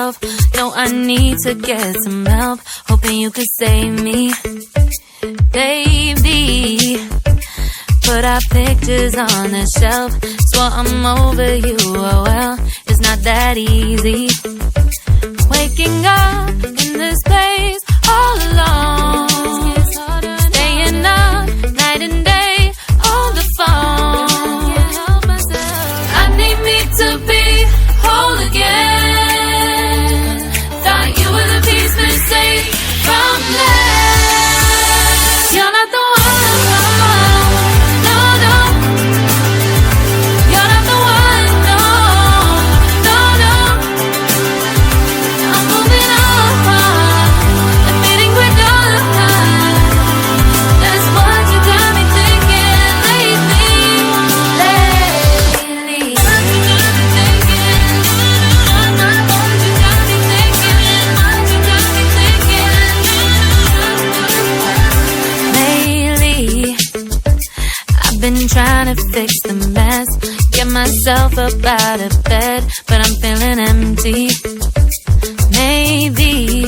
myself. No, I need to get some help. Hoping you could save me, baby. Put our pictures on the shelf. Swore I'm over you, oh well, it's not that easy. Waking up in this place all alone, staying up night and day on the phone. I need me to be whole again. Thought you were the piece missing from left. You're not the one. Trying to fix the mess, get myself up out of bed, but I'm feeling empty. Maybe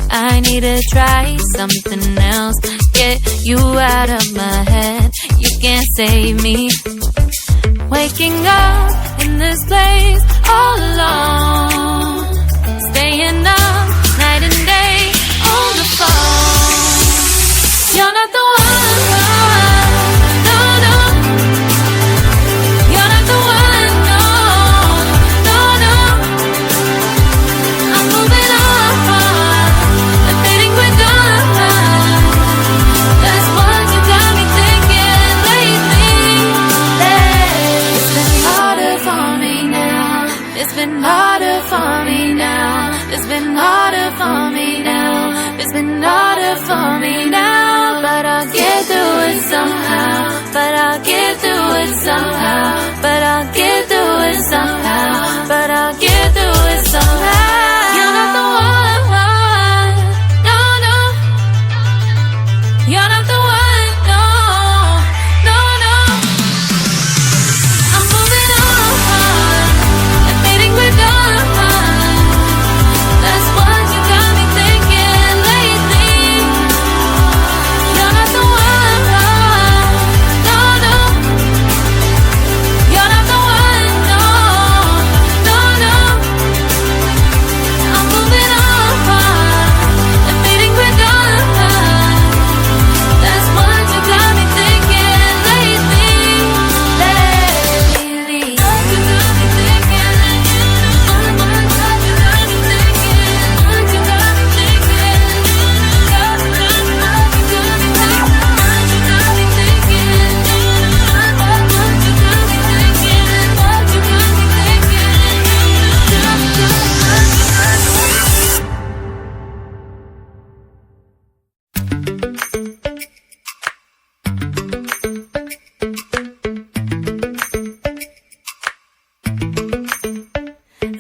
I need to try something else. Get you out of my head, you can't save me. Waking up in this place all alone, staying up night and day on the phone. You're not the one. It's been harder for me now. It's been harder for me now. It's been harder for me now. But I'll get through it somehow. But I'll get through it somehow. But I'll get through it somehow. But I'll get through it somehow. You're not the one. No, no. You're not the one. No, no, no. I'm moving on. That's what you got me thinking lately. You're not the one. No, no. You're not the one. No, no, no. I'm moving on and meeting with done. That's what you got me thinking lately.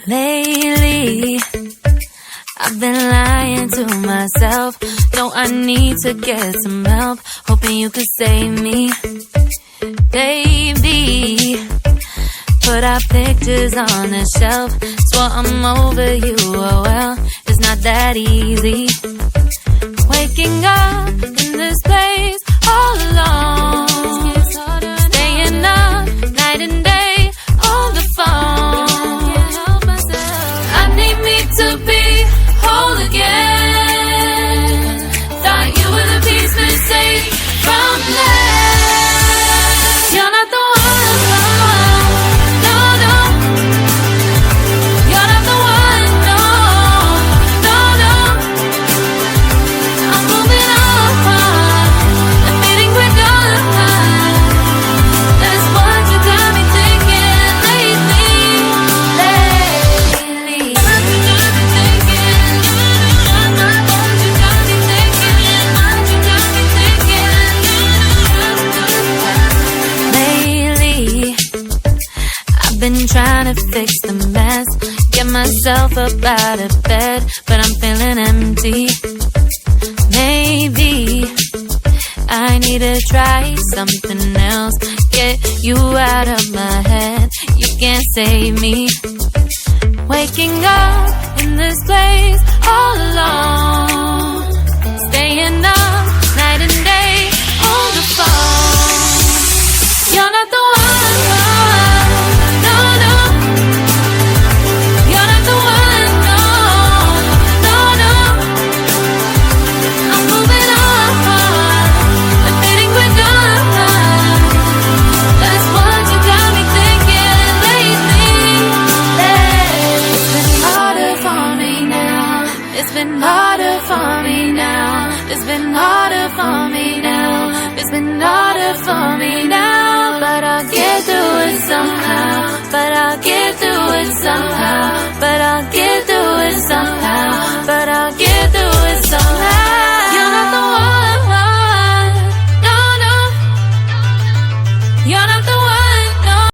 Lately, I've been lying to myself. No, I need to get some help. Hoping you could save me, baby. Put our pictures on the shelf. Swore I'm over you, oh well, it's not that easy. Waking up in this place all alone, staying up night and day on the phone. To be whole again. Thought you were the piece missing from left. You're not the one. No, no. You're not the one. No, no, no. I'm moving on and meeting with done. That's what you got me thinking lately. Been trying to fix the mess, get myself up out of bed, but I'm feeling empty. Maybe I need to try something else. Get you out of my head, you can't save me. Waking up in this place all alone, staying up night and day on the phone. You're not the one, no, no. You're not the one, no, no, no. I'm moving on, admitting we're done. That's what you got me thinking lately. It's been harder for me now. It's been harder for me now. It's been harder for me now. It's been harder for me now. But I'll get through it somehow. But I'll get through it somehow. But I'll get through it somehow.